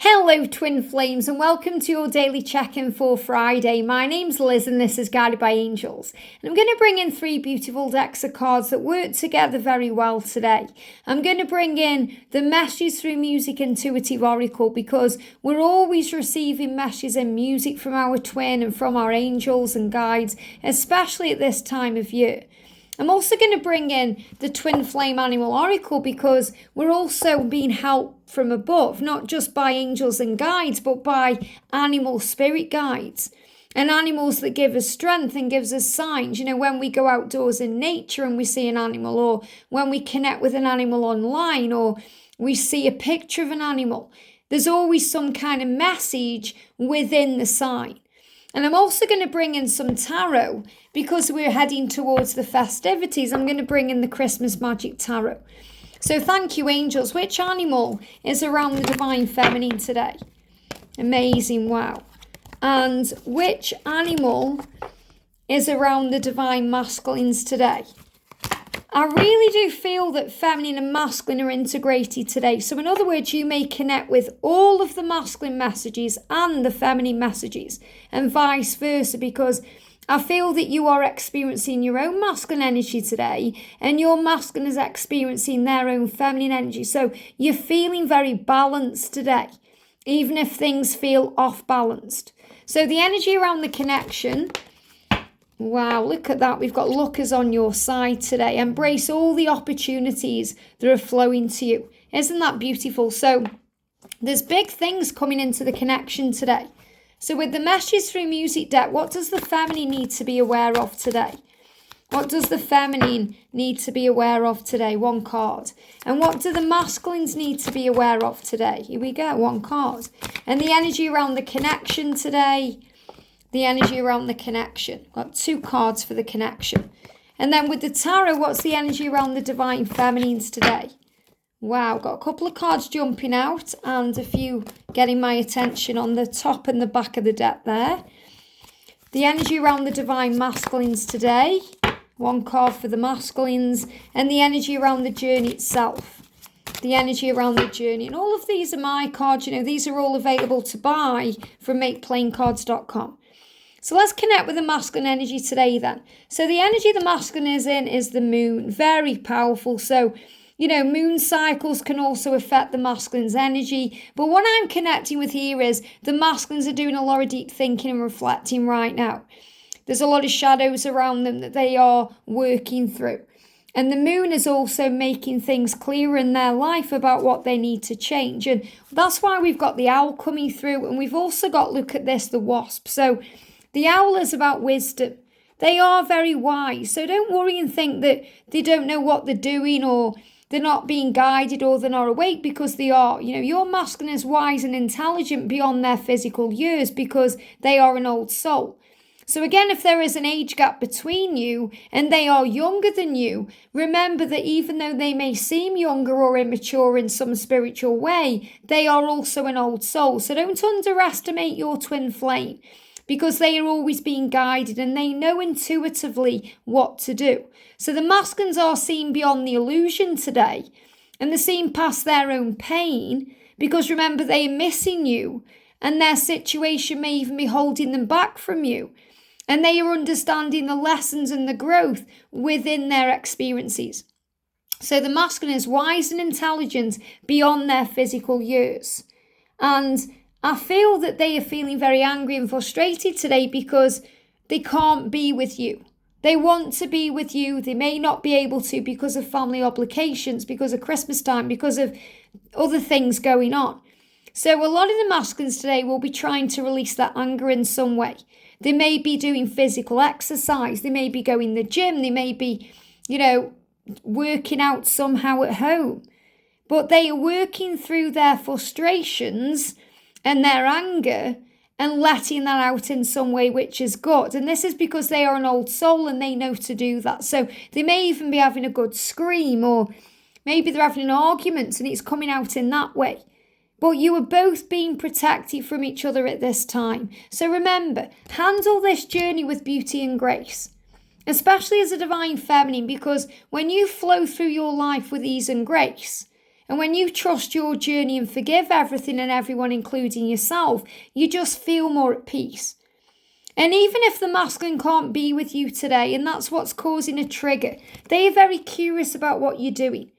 Hello Twin Flames and welcome to your daily check-in for Friday. My name's Liz and this is Guided by Angels. And I'm going to bring in 3 beautiful decks of cards that work together very well today. I'm going to bring in the Messages Through Music Intuitive Oracle because we're always receiving messages and music from our twin and from our angels and guides, especially at this time of year. I'm also going to bring in the Twin Flame Animal Oracle because we're also being helped from above, not just by angels and guides, but by animal spirit guides and animals that give us strength and gives us signs. You know, when we go outdoors in nature and we see an animal, or when we connect with an animal online, or we see a picture of an animal, there's always some kind of message within the sign. And I'm also going to bring in some tarot because we're heading towards the festivities. I'm going to bring in the Christmas Magic Tarot. So thank you, angels. Which animal is around the Divine Feminine today? Amazing, wow. And which animal is around the Divine Masculines today? I really do feel that feminine and masculine are integrated today. So in other words, you may connect with all of the masculine messages and the feminine messages and vice versa, because I feel that you are experiencing your own masculine energy today and your masculine is experiencing their own feminine energy. So you're feeling very balanced today, even if things feel off balanced. So the energy around the connection. Wow, look at that. We've got lookers on your side today. Embrace all the opportunities that are flowing to you. Isn't that beautiful? So there's big things coming into the connection today. So with the Messages Through Music deck, what does the feminine need to be aware of today? What does the feminine need to be aware of today? 1 card. And what do the masculines need to be aware of today? Here we go, 1 card. And the energy around the connection today. The energy around the connection. Got 2 cards for the connection. And then with the tarot, what's the energy around the Divine Feminines today? Wow, got a couple of cards jumping out and a few getting my attention on the top and the back of the deck there. The energy around the Divine Masculines today. 1 card for the masculines. And the energy around the journey itself. The energy around the journey. And all of these are my cards. You know, these are all available to buy from makeplaincards.com. So let's connect with the masculine energy today then. So the energy the masculine is in is the moon. Very powerful. So, you know, moon cycles can also affect the masculine's energy. But what I'm connecting with here is the masculines are doing a lot of deep thinking and reflecting right now. There's a lot of shadows around them that they are working through. And the moon is also making things clearer in their life about what they need to change. And that's why we've got the owl coming through. And we've also got, look at this, the wasp. So the owl is about wisdom. They are very wise. So don't worry and think that they don't know what they're doing, or they're not being guided, or they're not awake, because they are. You know, your masculine is wise and intelligent beyond their physical years because they are an old soul. So again, if there is an age gap between you and they are younger than you, remember that even though they may seem younger or immature in some spiritual way, they are also an old soul. So don't underestimate your twin flame, because they are always being guided and they know intuitively what to do. So the masculines are seeing beyond the illusion today, and they're seeing past their own pain, because remember, they are missing you and their situation may even be holding them back from you. And they are understanding the lessons and the growth within their experiences. So the masculine is wise and intelligent beyond their physical years. And I feel that they are feeling very angry and frustrated today because they can't be with you. They want to be with you. They may not be able to because of family obligations, because of Christmas time, because of other things going on. So a lot of the masculines today will be trying to release that anger in some way. They may be doing physical exercise. They may be going to the gym. They may be, you know, working out somehow at home. But they are working through their frustrations and their anger and letting that out in some way, which is good. And this is because they are an old soul and they know to do that. So they may even be having a good scream, or maybe they're having an argument and it's coming out in that way. But you are both being protected from each other at this time. So remember, handle this journey with beauty and grace, especially as a divine feminine, because when you flow through your life with ease and grace, And when you trust your journey and forgive everything and everyone, including yourself, you just feel more at peace. And even if the masculine can't be with you today, and that's what's causing a trigger, they are very curious about what you're doing.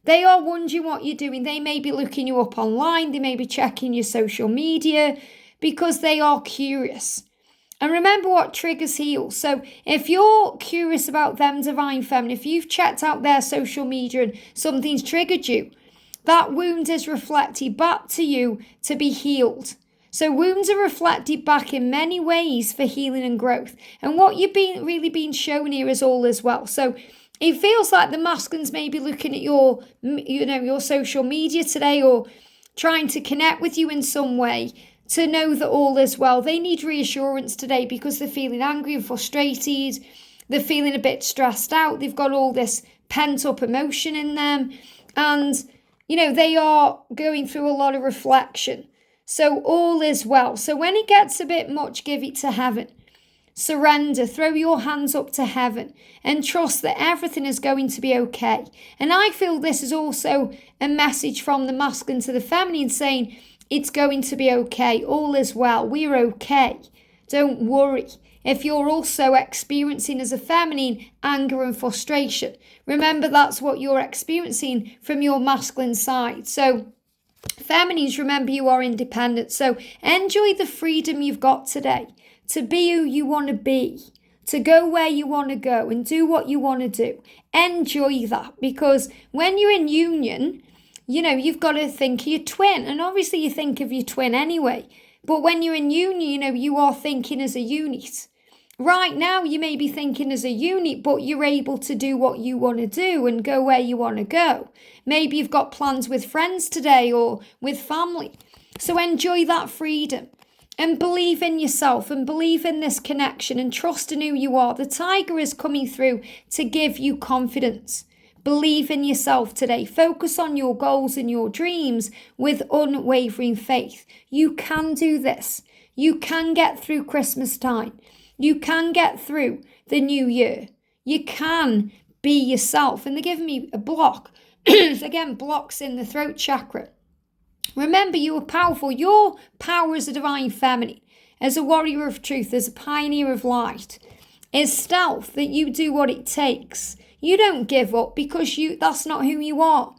They are wondering what you're doing. They may be looking you up online. They may be checking your social media because they are curious. And remember what triggers heal. So if you're curious about them, divine feminine, if you've checked out their social media and something's triggered you, that wound is reflected back to you to be healed. So wounds are reflected back in many ways for healing and growth. And what you've really been shown here is all as well. So it feels like the masculines may be looking at your social media today or trying to connect with you in some way to know that all is well. They need reassurance today because they're feeling angry and frustrated. They're feeling a bit stressed out. They've got all this pent up emotion in them. And, they are going through a lot of reflection. So all is well. So when it gets a bit much, give it to heaven. Surrender, throw your hands up to heaven and trust that everything is going to be okay. And I feel this is also a message from the masculine to the feminine saying it's going to be okay. All is well. We're okay. Don't worry. If you're also experiencing as a feminine anger and frustration, remember that's what you're experiencing from your masculine side. So feminines, remember you are independent. So enjoy the freedom you've got today to be who you want to be, to go where you want to go and do what you want to do. Enjoy that, because when you're in union, you've got to think of your twin. And obviously you think of your twin anyway. But when you're in union, you are thinking as a unit. Right now, you may be thinking as a unit, but you're able to do what you want to do and go where you want to go. Maybe you've got plans with friends today or with family. So enjoy that freedom and believe in yourself and believe in this connection and trust in who you are. The tiger is coming through to give you confidence. Believe in yourself today. Focus on your goals and your dreams with unwavering faith. You can do this. You can get through Christmas time. You can get through the new year. You can be yourself. And they're giving me a block. Again, blocks in the throat chakra. Remember, you are powerful. Your power as a divine feminine, as a warrior of truth, as a pioneer of light, is stealth, that you do what it takes. You don't give up because that's not who you are.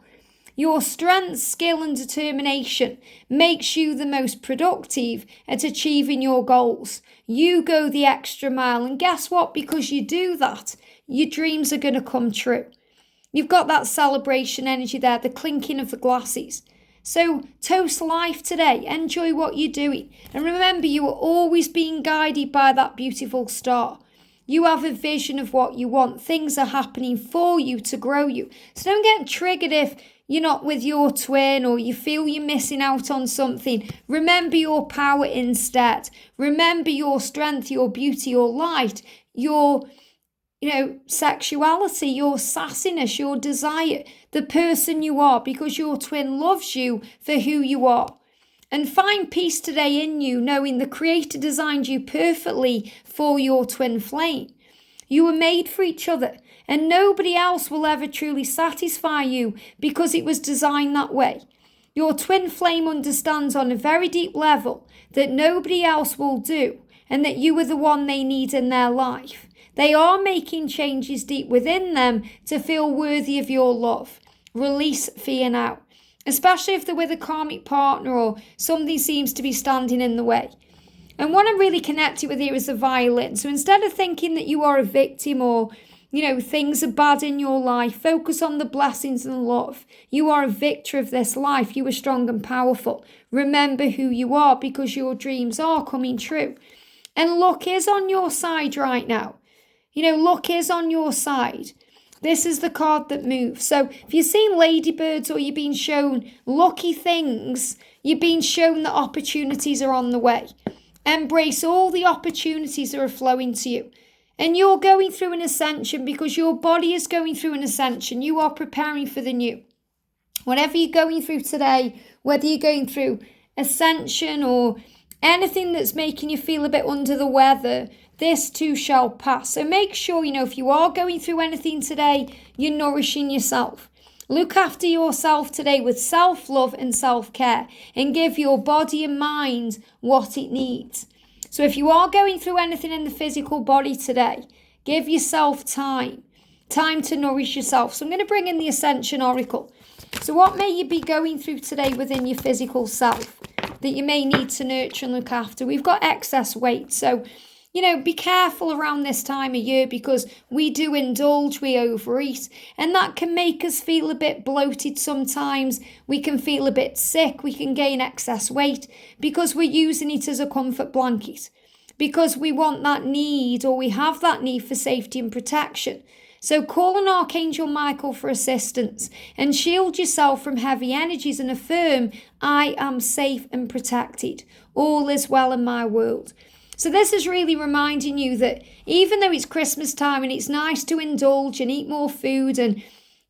Your strength, skill and determination makes you the most productive at achieving your goals. You go the extra mile, and guess what? Because you do that, your dreams are going to come true. You've got that celebration energy there, the clinking of the glasses. So toast life today. Enjoy what you're doing. And remember, you are always being guided by that beautiful star. You have a vision of what you want. Things are happening for you to grow you. So don't get triggered if you're not with your twin or you feel you're missing out on something. Remember your power instead. Remember your strength, your beauty, your light, your sexuality, your sassiness, your desire, the person you are, because your twin loves you for who you are. And find peace today in you, knowing the Creator designed you perfectly for your twin flame. You were made for each other, and nobody else will ever truly satisfy you because it was designed that way. Your twin flame understands on a very deep level that nobody else will do, and that you are the one they need in their life. They are making changes deep within them to feel worthy of your love. Release fear now, especially if they're with a karmic partner or something seems to be standing in the way. And what I'm really connected with here is the violin. So instead of thinking that you are a victim or, things are bad in your life, focus on the blessings and love. You are a victor of this life. You are strong and powerful. Remember who you are, because your dreams are coming true. And luck is on your side right now. Luck is on your side. This is the card that moves. So if you've seen ladybirds or you've been shown lucky things, you've been shown that opportunities are on the way. Embrace all the opportunities that are flowing to you. And you're going through an ascension because your body is going through an ascension. You are preparing for the new. Whatever you're going through today, whether you're going through ascension or anything that's making you feel a bit under the weather, this too shall pass. So make sure, if you are going through anything today, you're nourishing yourself. Look after yourself today with self-love and self-care, and give your body and mind what it needs. So if you are going through anything in the physical body today, give yourself time to nourish yourself. So I'm going to bring in the Ascension Oracle. So what may you be going through today within your physical self that you may need to nurture and look after? We've got excess weight. So, be careful around this time of year, because we do indulge, we overeat, and that can make us feel a bit bloated sometimes. We can feel a bit sick. We can gain excess weight because we're using it as a comfort blanket, because we want that need, or we have that need for safety and protection. So call on Archangel Michael for assistance and shield yourself from heavy energies and affirm, I am safe and protected. All is well in my world. So this is really reminding you that even though it's Christmas time and it's nice to indulge and eat more food and,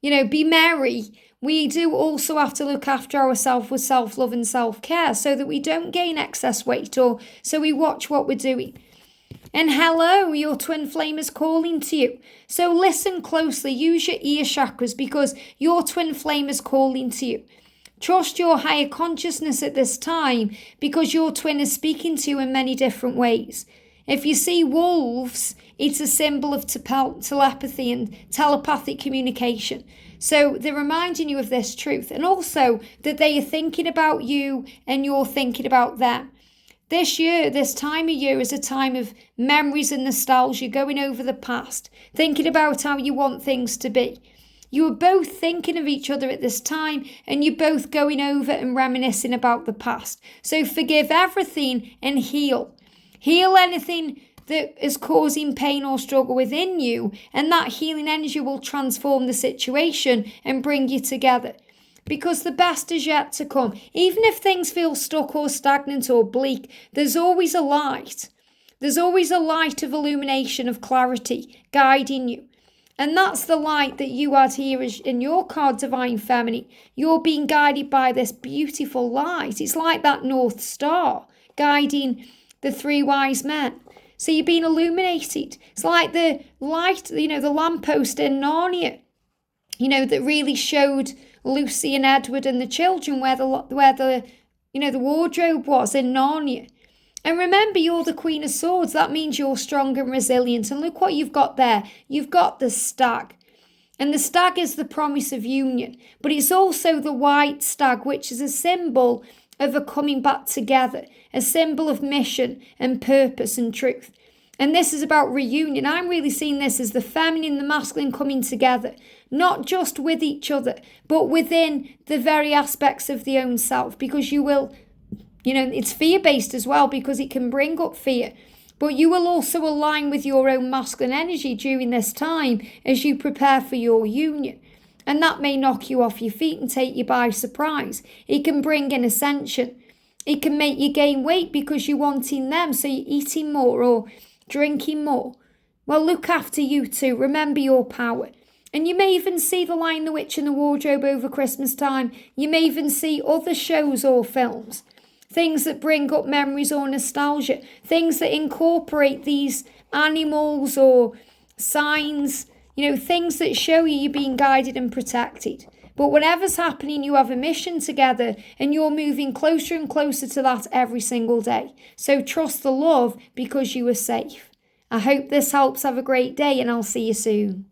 be merry, we do also have to look after ourselves with self-love and self-care so that we don't gain excess weight, or so we watch what we're doing. And hello, your twin flame is calling to you. So listen closely, use your ear chakras, because your twin flame is calling to you. Trust your higher consciousness at this time, because your twin is speaking to you in many different ways. If you see wolves, it's a symbol of telepathy and telepathic communication. So they're reminding you of this truth, and also that they are thinking about you and you're thinking about them. This year, this time of year, is a time of memories and nostalgia, going over the past, thinking about how you want things to be. You are both thinking of each other at this time, and you're both going over and reminiscing about the past. So forgive everything and heal. Heal anything that is causing pain or struggle within you, and that healing energy will transform the situation and bring you together. Because the best is yet to come. Even if things feel stuck or stagnant or bleak, there's always a light. There's always a light of illumination, of clarity, guiding you. And that's the light that you had here in your card, Divine Feminine. You're being guided by this beautiful light. It's like that North Star guiding the three wise men. So you're being illuminated. It's like the light, the lamppost in Narnia, that really showed Lucy and Edward and the children where the wardrobe was in Narnia. And remember, you're the Queen of Swords. That means you're strong and resilient. And look what you've got there. You've got the stag. And the stag is the promise of union. But it's also the white stag, which is a symbol of a coming back together, a symbol of mission and purpose and truth. And this is about reunion. I'm really seeing this as the feminine and the masculine coming together, not just with each other, but within the very aspects of the own self, because you will, it's fear-based as well, because it can bring up fear. But you will also align with your own masculine energy during this time as you prepare for your union. And that may knock you off your feet and take you by surprise. It can bring in ascension. It can make you gain weight because you're wanting them, so you're eating more or drinking more. Well, look after you too. Remember your power. And you may even see The Lion, the Witch and the Wardrobe over Christmas time. You may even see other shows or films. Things that bring up memories or nostalgia. Things that incorporate these animals or signs. Things that show you're being guided and protected. But whatever's happening, you have a mission together and you're moving closer and closer to that every single day. So trust the love, because you are safe. I hope this helps. Have a great day, and I'll see you soon.